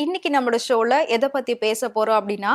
இன்னைக்கு நம்மளோட ஷோல எதை பத்தி பேச போறோம் அப்படின்னா,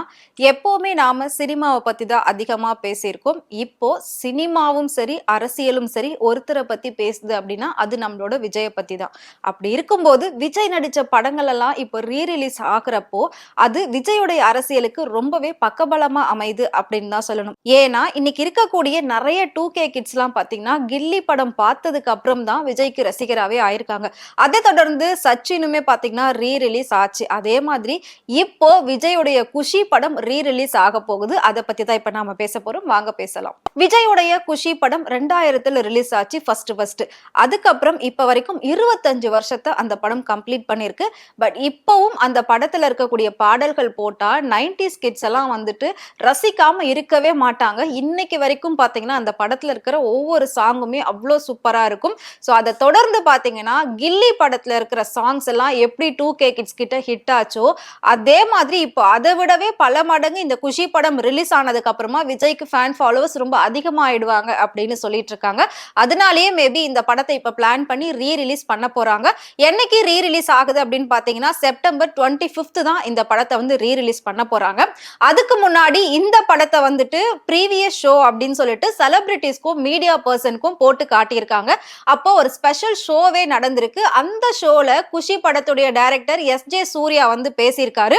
எப்பவுமே நாம சினிமாவ பத்தி தான் அதிகமா பேசியிருக்கோம். இப்போ சினிமாவும் சரி, அரசியலும் சரி ஒருத்தர பத்தி பேசுது அப்படின்னா, அது நம்மளோட விஜய பத்தி தான். அப்படி இருக்கும்போது, விஜய் நடிச்ச படங்கள் எல்லாம் இப்போ ரிலீஸ் ஆகுறப்போ, அது விஜயுடைய அரசியலுக்கு ரொம்பவே பக்கபலமா அமையுது அப்படின்னு தான் சொல்லணும். ஏன்னா, இன்னைக்கு இருக்கக்கூடிய நெறைய 2K கிட்ஸ்லாம் பார்த்தீங்கன்னா, கில்லி படம் பார்த்ததுக்கு அப்புறம் தான் விஜய்க்கு ரசிகராவே ஆயிருக்காங்க. அதைத் தொடர்ந்து சச்சினுமே பார்த்தீங்கன்னா ரிலீஸ் ஆச்சு. அதே மாதிரி இப்போ விஜயுடைய குஷி படம் ரிலீஸ் ஆக போகுது. அதை பத்தி தான் இப்ப நாம பேச போறோம். வாங்க பேசலாம். விஜயுடைய குஷி படம் 2000ல ரிலீஸ் ஆச்சு ஃபர்ஸ்ட். அதுக்கப்புறம் இப்ப வரைக்கும் 25 வருஷத்தை அந்த படம் கம்ப்ளீட் பண்ணிருக்கு. பட் இப்பவும் அந்த படத்துல இருக்கக்கூடிய பாடல்கள் போட்டா 90s கிட்ஸ் எல்லாம் வந்துட்டு ரசிக்காம இருக்கவே மாட்டாங்க. இன்னைக்கு வரைக்கும் பாத்தீங்கன்னா அந்த படத்துல இருக்கிற ஒவ்வொரு சாங்குமே அவ்வளோ சூப்பரா இருக்கும். சோ அதை தொடர்ந்து பாத்தீங்கன்னா கில்லி படத்துல இருக்கிற சாங்ஸ் எல்லாம் எப்படி 2K கிட்ஸ் கிட்ட ஹிட் ஆச்சோ அதே மாதிரி இப்போ அதை விடவே பல மடங்கு இந்த குஷி படம் ரிலீஸ் ஆனதுக்கு அப்புறமா விஜய்க்கு ஃபேன் ஃபாலோவர்ஸ் ரொம்ப அதிகமாயிடுவாங்க அப்படின்னு சொல்லிட்டு இருக்காங்க. அதனாலேயே மேபி இந்த படத்தை இப்ப பிளான் பண்ணி ரிலீஸ் பண்ண போறாங்க. என்னைக்கு ரிலீஸ் ஆகுது அப்படின்னு பாத்தீங்கன்னா செப்டம்பர் 25 தான் இந்த படத்தை வந்து ரிலீஸ் பண்ண போறாங்க. அதுக்கு முன்னாடி இந்த படத்தை வந்துட்டு ப்ரீவியஸ் ஷோ அப்படின்னு சொல்லிட்டு செலிபிரிட்டிஸ்க்கும் மீடியா பர்சனுக்கும் போட்டு காட்டியிருக்காங்க. அப்போ ஒரு ஸ்பெஷல் ஷோவே நடந்திருக்கு. அந்த ஷோல குஷி படத்துடைய டைரக்டர் எஸ்.ஜே. சூர்யா வந்து பேசியிருக்காரு.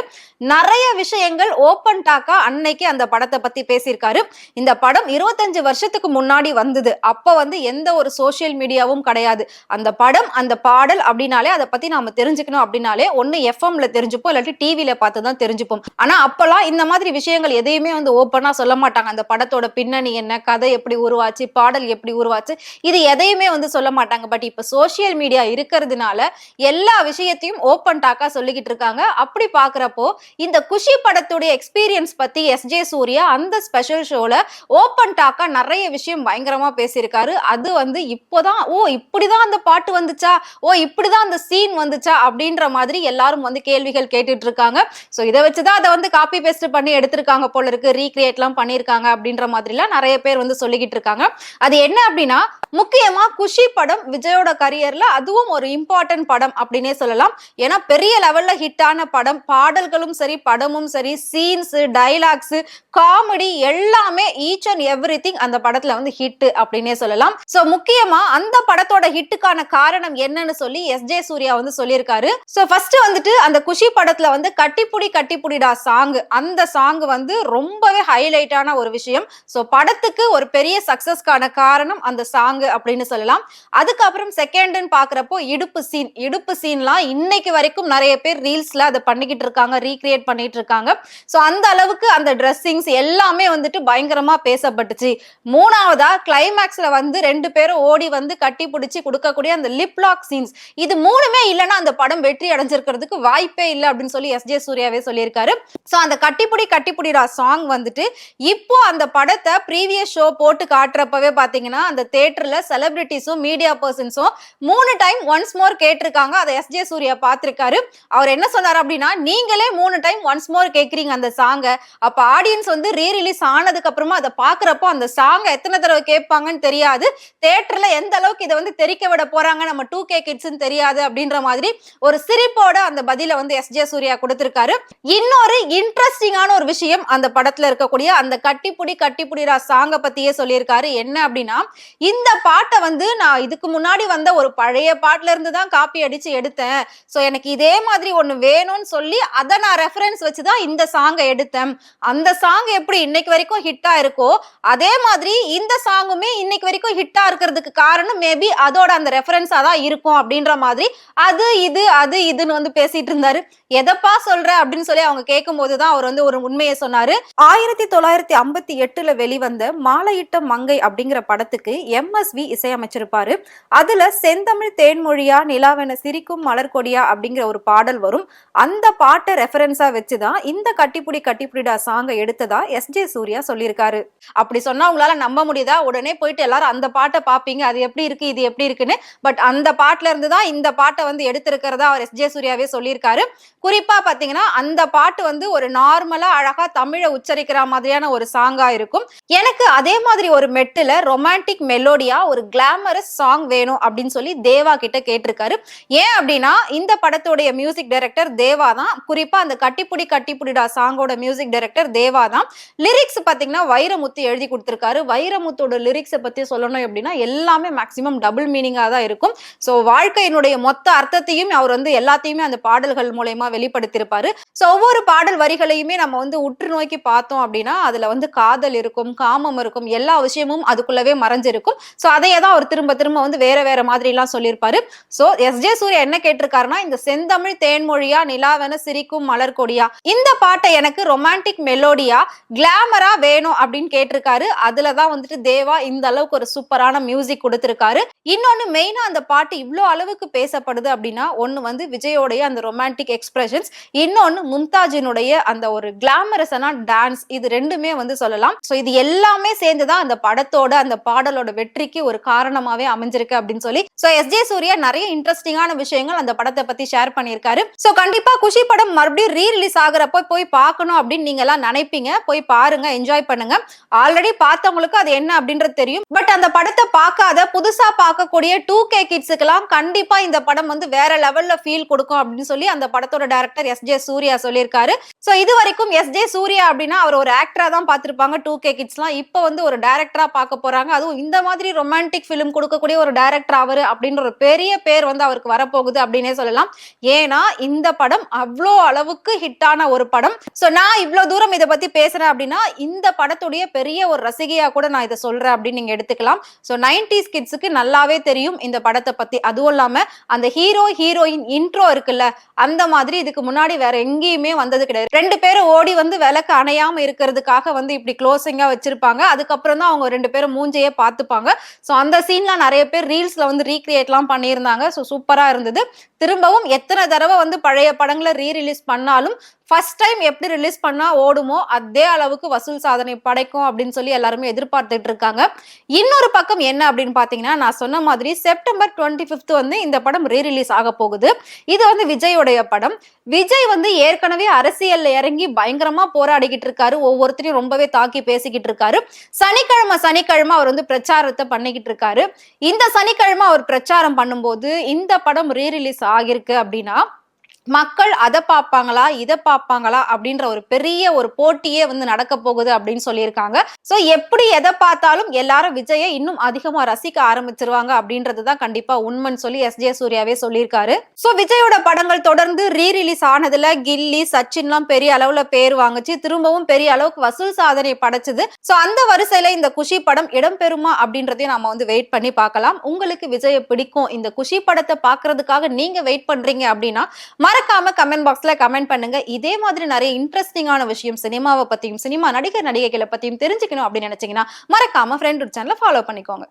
நிறைய விஷயங்கள் ஓபன் டாக்கா அன்னைக்கு அந்த படத்தை பத்தி பேசியிருக்காரு. இந்த படம் 25 வருஷத்துக்கு முன்னாடி வந்தது. அப்ப வந்து எந்த ஒரு சோசியல் மீடியாவும் கிடையாது. அந்த படம் அந்த பாடல் அப்படின்னாலே அதை பத்தி நாம தெரிஞ்சுக்கணும் அப்படின்னாலே ஒன்னு எஃப்எம்ல தெரிஞ்சுப்போம், இல்லாட்டி டிவில பார்த்து தான் தெரிஞ்சுப்போம். ஆனா அப்பெல்லாம் இந்த மாதிரி விஷயங்கள் எதையுமே வந்து ஓப்பனா சொல்ல மாட்டாங்க. அந்த படத்தோட பின்னணி என்ன, கதை எப்படி உருவாச்சு, பாடல் எப்படி உருவாச்சு, இது எதையுமே வந்து சொல்ல மாட்டாங்க. பட் இப்ப சோசியல் மீடியா இருக்கிறதுனால எல்லா விஷயத்தையும் ஓப்பன் டாக்கா சொல்லிக்கிட்டு இருக்காங்க. அப்படி பாக்குறப்போ இந்த குஷி படத்துடைய எக்ஸ்பீரியன்ஸ் பத்தி எஸ்.ஜே. சூர்யா அந்த ஸ்பெஷல் ஷோல ஓப்பன் டாக்கா நிறைய விஷயம் பயங்கரமா பேசியிருக்காரு. அது வந்து இப்போதான் இப்படிதான் அந்த பாட்டு வந்துச்சா, இப்படிதான் அந்த சீன் வந்துச்சா அப்படின்ற மாதிரி எல்லாரும் வந்து கேள்விகள் கேட்டுட்டு இருக்காங்க. சோ இதை வச்சுதான் அதை வந்து காப்பி பேஸ்ட் பண்ணி எடுத்திருக்காங்க போல இருக்கு, ரீக்ரியேட் எல்லாம் பண்ணிருக்காங்க அப்படின்ற மாதிரி எல்லாம் நிறைய பேர் வந்து சொல்லிக்கிட்டு இருக்காங்க. அது என்ன அப்படின்னா, முக்கியமா குஷி படம் விஜயோட கரியர்ல அதுவும் ஒரு இம்பார்ட்டன்ட் படம் அப்படின்னே சொல்லலாம். ஏன்னா பெரிய லெவல்ல ஹிட் ஆன படம், பாடல்களும் சரி படமும் சரி, சீன்ஸ், டைலாக்ஸ், காமெடி எல்லாமே ஈச் அண்ட் எவ்ரிதிங் அந்த படத்துல வந்து ஹிட் அப்படின்னே சொல்லலாம். சோ முக்கியமா அந்த படத்தோட ஹிட்டுக்கான காரணம் என்னன்னு சொல்லி எஸ்.ஜே. சூர்யா வந்து சொல்லியிருக்காரு. சோ ஃபர்ஸ்ட் வந்துட்டு அந்த குஷி படத்துல வந்து கட்டிப்புடி கட்டிப்புடிடா சாங், அந்த சாங் வந்து ரொம்பவே ஹைலைட்டான ஒரு விஷயம். சோ படத்துக்கு ஒரு பெரிய சக்சஸ்க்கான காரணம் அந்த சாங் அப்படின்னு சொல்லலாம். அதுக்கப்புறம் செகண்ட்னு பாக்குறப்போ இடுப்பு சீன்லாம் இன்னைக்கு வரைக்கும் நிறைய பேர் ரீல்ஸ்ல அதை பண்ணிக்கிட்டு இருக்காங்க, ரீக்ரியேட் பண்ணிட்டு இருக்காங்க. சோ அந்த அளவுக்கு அந்த ட்ரெஸ்ஸிங்ஸ் எல்லாமே வந்துட்டு பயங்கரமா பேசப்பட்டுச்சு. மூணாவதா கிளைமேக்ஸ்ல வந்து ரெண்டு பேரும் ஓடி வந்து கட்டி பிடிச்சி கொடுக்கக்கூடிய அந்த லிப் லாக் சீன்ஸ், இது மூணுமே இல்லைன்னா அந்த படம் வெற்றி அடைஞ்சிருக்கிறதுக்கு வாய்ப்பே இல்லை அப்படின்னு சொல்லி எஸ்.ஜே. சூர்யாவே சொல்லியிருக்காரு. சோ அந்த கட்டிப்புடிடா சாங் வந்துட்டு இப்போ அந்த படத்தை ப்ரீவியஸ் ஷோ போட்டு காட்டுறப்பவே பாத்தீங்கன்னா அந்த தியேட்டர்ல செலிபிரிட்டிஸும் மீடியா பர்சன்ஸும் 3 டைம் ஒன்ஸ் மோர் கேட்டிருக்காங்க. அதை எஸ்.ஜே. சூர்யா பார்த்திருக்காரு. அவர் என்ன சொன்னார் அப்படின்னா, நீங்களே 3 டைம் ஒன்ஸ் மோர் கேட்கறீங்க அந்த சாங்க, அப்ப ஆடியன்ஸ் வந்து ரீரிலீஸ் ஆனதுக்கு அப்புறமா அதை பாக்குறப்போ அந்த சாங்க எத்தனை தடவை கேட்பாங்கன்னு தெரியாது, தியேட்டர்ல எந்த அளவுக்கு இதை வந்து தெரிக்க விட போறாங்க நம்ம 2K கிட்ஸ்ன்னு தெரியாது அப்படின்ற மாதிரி ஒரு சிரிப்போட அந்த பதில வந்து எஸ்.ஜே. சூர்யா கொடுத்திருக்காரு. இன்னொரு இன்ட்ரெஸ்டிங்கான ஒரு விஷயம் அந்த படத்துல இருக்கக்கூடிய அந்த கட்டிப்புடிடா சாங்க பத்தியே சொல்லியிருக்காரு. என்ன அப்படின்னா, இந்த பாட்டை வந்து நான் இதுக்கு முன்னாடி வந்த ஒரு பழைய பாட்டுல இருந்து தான் காப்பி அடிச்சு எடுத்தேன். சோ எனக்கு இதே மாதிரி ஒண்ணு வேணும்னு சொல்லி அதை நான் ரெஃபரன்ஸ் வச்சுதான் இந்த சாங்கை எடுத்தேன். அந்த சாங் எப்படி இன்னைக்கு வரைக்கும் ஹிட்டா இருக்கோ அதே மாதிரி இந்த சாங்குமே இன்னைக்கு வரைக்கும் ஹிட்டா இருக்கிறதுக்கு காரணம் மேபி அதோட அந்த ரெஃபரன்ஸா தான் இருக்கும் அப்படின்ற மாதிரி அது இதுன்னு வந்து பேசிட்டு இருந்தாரு. எதப்பா சொல்ற அப்படின்னு சொல்லி அவங்க கேட்கும் போதுதான் அவர் வந்து ஒரு உண்மையை சொன்னாரு. 1958ல வெளிவந்த மாலையிட்ட மங்கை அப்படிங்கிற படத்துக்கு MSV இசையமைச்சிருப்பாரு. அதுல செந்தமிழ் தேன்மொழியா நிலாவென சிரிக்கும் மலர்கொடியா அப்படிங்கிற ஒரு பாடல் வரும். அந்த பாட்டை ரெஃபரன்ஸா வச்சுதான் இந்த கட்டிப்புடிடா சாங்க எடுத்ததா எஸ்.ஜே. சூர்யா சொல்லியிருக்காரு. அப்படி சொன்னா உங்களால நம்ப முடியுதா? உடனே போயிட்டு எல்லாரும் அந்த பாட்டை பாப்பீங்க, அது எப்படி இருக்கு இது எப்படி இருக்குன்னு. பட் அந்த பாட்டுல இருந்து தான் இந்த பாட்டை வந்து எடுத்திருக்கிறதா அவர் எஸ்.ஜே. சூர்யாவே சொல்லியிருக்காரு. குறிப்பா பாத்தீங்கன்னா அந்த பாட்டு வந்து ஒரு நார்மலா அழகா தமிழை உச்சரிக்கிற மாதிரியான ஒரு சாங்கா இருக்கும். எனக்கு அதே மாதிரி ஒரு மெட்டுல ரொமான்டிக் மெலோடியா ஒரு கிளாமரஸ் சாங் வேணும் அப்படின்னு சொல்லி தேவா கிட்ட கேட்டிருக்காரு. ஏன் அப்படின்னா இந்த படத்தோடைய மியூசிக் டைரக்டர் டைரக்டர் தேவா தான். குறிப்பா அந்த கட்டிப்புடி கட்டிப்புடிடா சாங்கோட மியூசிக் டைரக்டர் தேவா தான். லிரிக்ஸ் பாத்தீங்கன்னா வைரமுத்து எழுதி கொடுத்திருக்காரு. வைரமுத்தோட லிரிக்ஸை பத்தி சொல்லணும் அப்படின்னா எல்லாமே மேக்சிமம் டபுள் மீனிங்கா தான் இருக்கும். சோ வாழ்க்கையினுடைய மொத்த அர்த்தத்தையும் அவர் வந்து எல்லாத்தையுமே அந்த பாடல்கள் மூலமா வெளிப்படுத்தியிருப்பாரு. சோ ஒவ்வொரு பாடல் வரிகளையுமே நம்ம வந்து உற்று நோக்கி பார்த்தோம் அப்படின்னா அதுல வந்து காதல் இருக்கும், காமம் இருக்கும், எல்லா விஷயமும் அதுக்குள்ளவே மறைஞ்சிருக்கும். சோ அதையே தான் அவர் திரும்ப திரும்ப வந்து வேற வேற மாதிரி எல்லாம் சொல்லியிருப்பாரு. So S J. சூர்யா என்ன கேட்டிருக்காருன்னா, இந்த செந்தமிழ் தேன்மொழியா நிலாவென சிரிக்கும் மலர் கொடியா இந்த பாட்டை எனக்கு ரொமான்டிக் மெலோடியா கிளாமரா வேணும் அப்படின்னு கேட்டிருக்காரு. அதுலதான் வந்துட்டு தேவா இந்த அளவுக்கு ஒரு சூப்பரான மியூசிக் கொடுத்திருக்காரு. இன்னொன்னு மெயினா அந்த பாட்டு இவ்வளோ அளவுக்கு பேசப்படுது அப்படின்னா ஒன்னு வந்து விஜயோடைய அந்த ரொமான்டிக் எக்ஸ்பிரஷன்ஸ், இன்னொன்னு மும்தாஜினுடைய அந்த ஒரு கிளாமரஸான டான்ஸ், இது ரெண்டுமே வந்து சொல்லலாம். சோ இது எல்லாமே சேர்ந்துதான் அந்த படத்தோட அந்த பாடலோட வெற்றிக்கு ஒரு காரணமாவே அமைஞ்சிருக்கு அப்படின்னு சொல்லி சோ எஸ்.ஜே. சூர்யா நிறைய இன்ட்ரெஸ்டிங்கான விஷயங்கள் அந்த படத்தை பத்தி ஷேர் பண்ணியிருக்காரு. சோ கண்டிப்பா குஷி படம் மறுபடியும் ரீ ரிலீஸ் ஆகுறப்போ போய் பார்க்கணும் அப்படின்னு நீங்க எல்லாம் நினைப்பீங்க. போய் பாருங்க, என்ஜாய் பண்ணுங்க. ஆல்ரெடி பார்த்தவங்களுக்கு அது என்ன அப்படின்றது தெரியும். பட் அந்த படத்தை பார்க்காத புதுசா பார்க்கக்கூடிய 2K கிட்ஸுக்கெல்லாம் கண்டிப்பா இந்த படம் வந்து வேற லெவல்ல ஃபீல் கொடுக்கும் அப்படின்னு சொல்லி அந்த படத்தோட டைரக்டர் எஸ்.ஜே. சூர்யா சொல்லியிருக்காரு. சோ இது வரைக்கும் எஸ்.ஜே. சூர்யா அப்படின்னா அவர் ஒரு ஆக்டரா தான் பார்த்திருப்பாங்க 2K கிட்ஸ்லாம். இப்போ வந்து ஒரு டைரக்டரா பார்க்க போறாங்க. அதுவும் இந்த மாதிரி ரொமான்டிக் ஃபிலிம் கொடுக்கக்கூடிய ஒரு டைரக்டர் அவரு அப்படின்ற ஒரு பெரிய பேர் வந்து அவருக்கு வரப்போகுது அப்படின்னே சொல்லலாம். ஏன்னா இந்த படம் அவ்வளோ அளவுக்கு ஹிட்டான ஒரு படம். சோ நான் இவ்வளவு தூரம் இதை பத்தி பேசுறேன் அப்படின்னா இந்த படத்துடைய பெரிய ஒரு ரசிகையா கூட நான் இதை சொல்றேன் அப்படின்னு நீங்க எடுத்துக்கலாம். சோ 90s கிட்ஸுக்கு நல்லாவே தெரியும் இந்த படத்தை பத்தி. அதுவும் இல்லாம அந்த ஹீரோ ஹீரோயின் இன்ட்ரோ இருக்குல்ல, அந்த மாதிரி இதுக்கு முன்னாடி வேற எங்கேயுமே வந்தது கிடையாது. 2 பேரும் ஓடி வந்து விளக்கு அணையாம இருக்கிறதுக்காக வந்து இப்படி க்ளோசிங்கா வச்சிருப்பாங்க. அதுக்கப்புறம் தான் அவங்க 2 பேரும் மூஞ்சையே பார்த்துப்பாங்க. சோ அந்த சீன்லாம் நிறைய பேர் ரீல்ஸ்ல வந்து ரீக்ரியேட்லாம் பண்ணியிருந்தாங்க. சோ சூப்பரா இருந்தது. திரும்பவும் எத்தனை தடவை வந்து பழைய படங்களை ரீ ரிலீஸ் பண்ணாலும் ஃபர்ஸ்ட் டைம் எப்படி ரிலீஸ் பண்ணா ஓடுமோ அதே அளவுக்கு வசூல் சாதனை படைக்கும் அப்படின்னு சொல்லி எல்லாருமே எதிர்பார்த்துட்டு இருக்காங்க. இன்னொரு பக்கம் என்ன அப்படின்னு பாத்தீங்கன்னா, நான் சொன்ன மாதிரி செப்டம்பர் 25 வந்து இந்த படம் ரீ ரிலீஸ் ஆக போகுது. இது வந்து விஜயோடைய படம். விஜய் வந்து ஏற்கனவே அரசியல்ல இறங்கி பயங்கரமா போராடிக்கிட்டு இருக்காரு. ஒவ்வொருத்தரையும் ரொம்பவே தாக்கி பேசிக்கிட்டு இருக்காரு. சனிக்கிழமை அவர் வந்து பிரச்சாரத்தை பண்ணிக்கிட்டு இருக்காரு. இந்த சனிக்கிழமை அவர் பிரச்சாரம் பண்ணும்போது இந்த படம் ரீ ரிலீஸ் ஆகிருக்கு அப்படின்னா மக்கள் அதை பார்ப்பாங்களா இதை பார்ப்பாங்களா அப்படின்ற ஒரு பெரிய ஒரு போட்டியே வந்து நடக்க போகுது அப்படின்னு சொல்லியிருக்காங்க. சோ எப்படி எதை பார்த்தாலும் எல்லாரும் விஜயை இன்னும் அதிகமா ரசிக்க ஆரம்பிச்சிருவாங்க அப்படின்றதுதான் கண்டிப்பா உண்மைன்னு சொல்லி எஸ்.ஜே. சூர்யாவே சொல்லியிருக்காரு. சோ விஜயோட படங்கள் தொடர்ந்து ரீ ரிலீஸ் ஆனதுல கில்லி, சச்சின்லாம் பெரிய அளவுல பேர் வாங்குச்சு. திரும்பவும் பெரிய அளவுக்கு வசூல் சாதனை படைச்சது. சோ அந்த வரிசையில இந்த குஷி படம் இடம்பெறுமா அப்படின்றதையும் நாம வந்து வெயிட் பண்ணி பார்க்கலாம். உங்களுக்கு விஜயை பிடிக்கும், இந்த குஷி படத்தை பாக்குறதுக்காக நீங்க வெயிட் பண்றீங்க அப்படின்னா மறக்காம கமெண்ட் பாக்ஸ்ல கமெண்ட் பண்ணுங்க. இதே மாதிரி நிறைய இன்ட்ரெஸ்டிங்கான விஷயம் சினிமாவை பத்தியும் சினிமா நடிகர் நடிகைகளை பத்தியும் தெரிஞ்சுக்கணும் அப்படின்னு நினைச்சீங்கன்னா மறக்காம ஃப்ரெண்ட் சேனலை ஃபாலோ பண்ணிக்கோங்க.